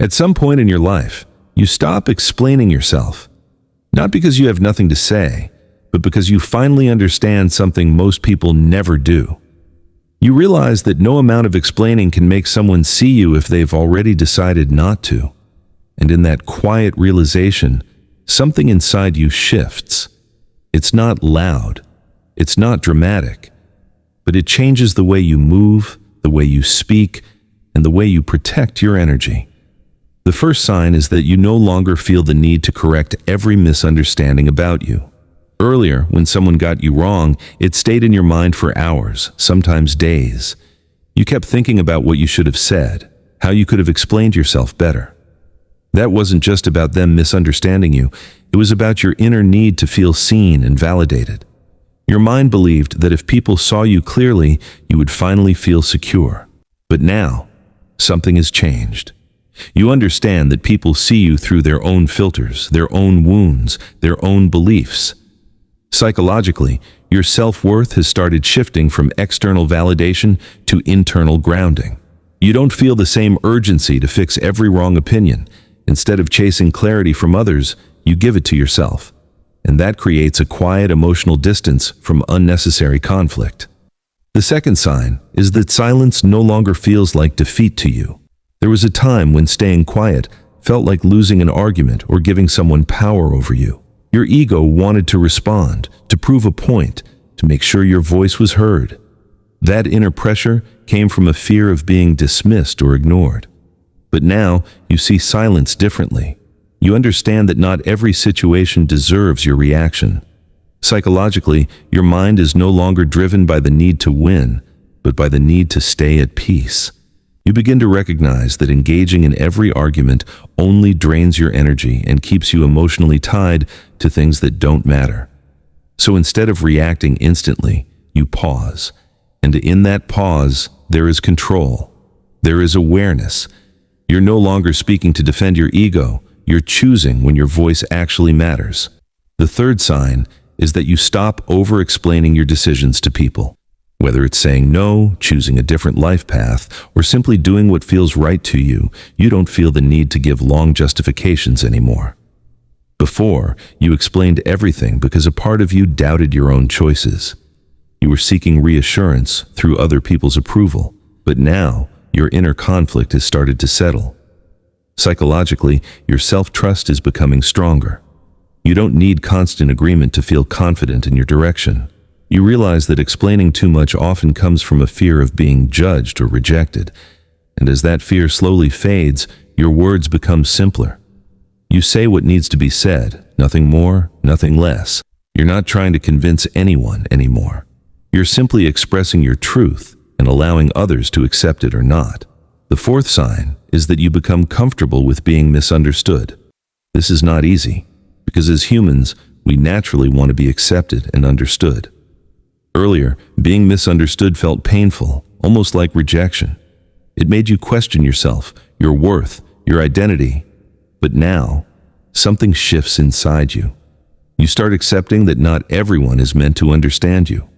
At some point in your life, you stop explaining yourself, not because you have nothing to say, but because you finally understand something most people never do. You realize that no amount of explaining can make someone see you if they've already decided not to. And in that quiet realization, something inside you shifts. It's not loud, it's not dramatic, but it changes the way you move, the way you speak, and the way you protect your energy. The first sign is that you no longer feel the need to correct every misunderstanding about you. Earlier, when someone got you wrong, it stayed in your mind for hours, sometimes days. You kept thinking about what you should have said, how you could have explained yourself better. That wasn't just about them misunderstanding you, it was about your inner need to feel seen and validated. Your mind believed that if people saw you clearly, you would finally feel secure. But now, something has changed. You understand that people see you through their own filters, their own wounds, their own beliefs. Psychologically, your self-worth has started shifting from external validation to internal grounding. You don't feel the same urgency to fix every wrong opinion. Instead of chasing clarity from others, you give it to yourself. And that creates a quiet emotional distance from unnecessary conflict. The second sign is that silence no longer feels like defeat to you. There was a time when staying quiet felt like losing an argument or giving someone power over you. Your ego wanted to respond, to prove a point, to make sure your voice was heard. That inner pressure came from a fear of being dismissed or ignored. But now you see silence differently. You understand that not every situation deserves your reaction. Psychologically, your mind is no longer driven by the need to win, but by the need to stay at peace. You begin to recognize that engaging in every argument only drains your energy and keeps you emotionally tied to things that don't matter. So instead of reacting instantly, you pause. And in that pause, there is control. There is awareness. You're no longer speaking to defend your ego. You're choosing when your voice actually matters. The third sign is that you stop over-explaining your decisions to people. Whether it's saying no, choosing a different life path, or simply doing what feels right to you, you don't feel the need to give long justifications anymore. Before, you explained everything because a part of you doubted your own choices. You were seeking reassurance through other people's approval, but now your inner conflict has started to settle. Psychologically, your self-trust is becoming stronger. You don't need constant agreement to feel confident in your direction. You realize that explaining too much often comes from a fear of being judged or rejected. And as that fear slowly fades, your words become simpler. You say what needs to be said, nothing more, nothing less. You're not trying to convince anyone anymore. You're simply expressing your truth and allowing others to accept it or not. The fourth sign is that you become comfortable with being misunderstood. This is not easy, because as humans, we naturally want to be accepted and understood. Earlier, being misunderstood felt painful, almost like rejection. It made you question yourself, your worth, your identity. But now, something shifts inside you. You start accepting that not everyone is meant to understand you.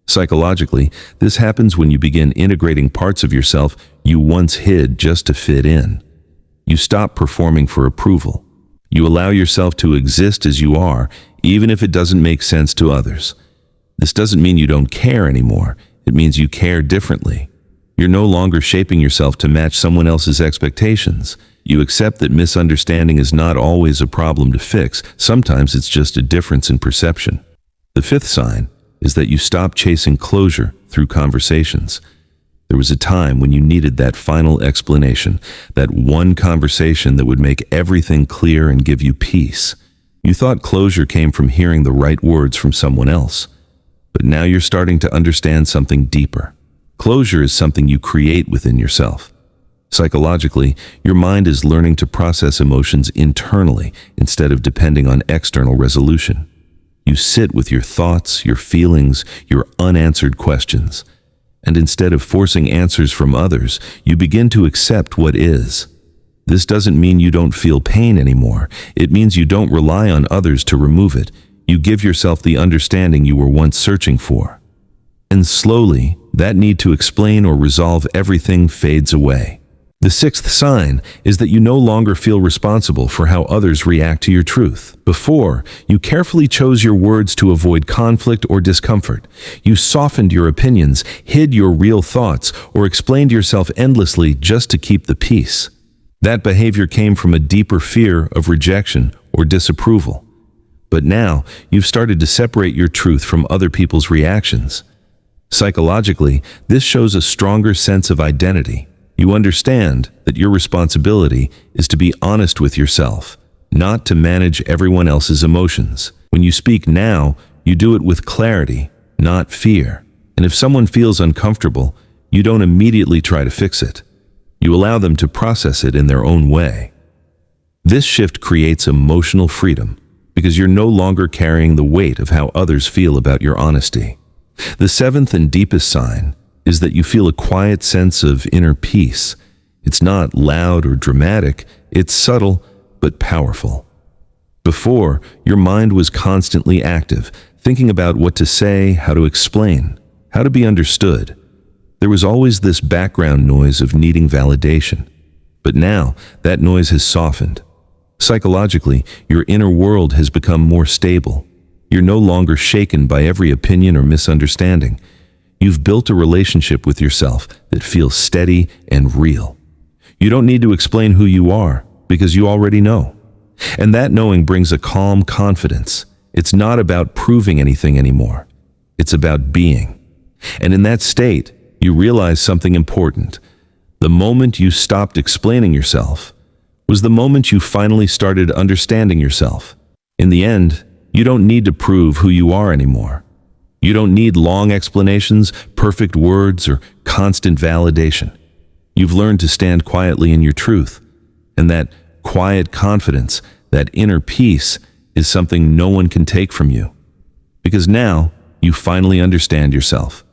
Psychologically, this happens when you begin integrating parts of yourself you once hid just to fit in. You stop performing for approval. You allow yourself to exist as you are, even if it doesn't make sense to others. This doesn't mean you don't care anymore. It means you care differently. You're no longer shaping yourself to match someone else's expectations. You accept that misunderstanding is not always a problem to fix. Sometimes it's just a difference in perception. The fifth sign is that you stop chasing closure through conversations. There was a time when you needed that final explanation, that one conversation that would make everything clear and give you peace. You thought closure came from hearing the right words from someone else. But now you're starting to understand something deeper. Closure is something you create within yourself. Psychologically, your mind is learning to process emotions internally instead of depending on external resolution. You sit with your thoughts, your feelings, your unanswered questions. And instead of forcing answers from others, you begin to accept what is. This doesn't mean you don't feel pain anymore. It means you don't rely on others to remove it. You give yourself the understanding you were once searching for. And slowly, that need to explain or resolve everything fades away. The sixth sign is that you no longer feel responsible for how others react to your truth. Before, you carefully chose your words to avoid conflict or discomfort. You softened your opinions, hid your real thoughts, or explained yourself endlessly just to keep the peace. That behavior came from a deeper fear of rejection or disapproval. But now, you've started to separate your truth from other people's reactions. Psychologically, this shows a stronger sense of identity. You understand that your responsibility is to be honest with yourself, not to manage everyone else's emotions. When you speak now, you do it with clarity, not fear. And if someone feels uncomfortable, you don't immediately try to fix it. You allow them to process it in their own way. This shift creates emotional freedom because you're no longer carrying the weight of how others feel about your honesty. The seventh and deepest sign is that you feel a quiet sense of inner peace. It's not loud or dramatic, it's subtle but powerful. Before, your mind was constantly active, thinking about what to say, how to explain, how to be understood. There was always this background noise of needing validation. But now, that noise has softened. Psychologically, your inner world has become more stable. You're no longer shaken by every opinion or misunderstanding. You've built a relationship with yourself that feels steady and real. You don't need to explain who you are because you already know. And that knowing brings a calm confidence. It's not about proving anything anymore. It's about being. And in that state, you realize something important. The moment you stopped explaining yourself was the moment you finally started understanding yourself. In the end, you don't need to prove who you are anymore. You don't need long explanations, perfect words, or constant validation. You've learned to stand quietly in your truth, and that quiet confidence, that inner peace, is something no one can take from you. Because now, you finally understand yourself.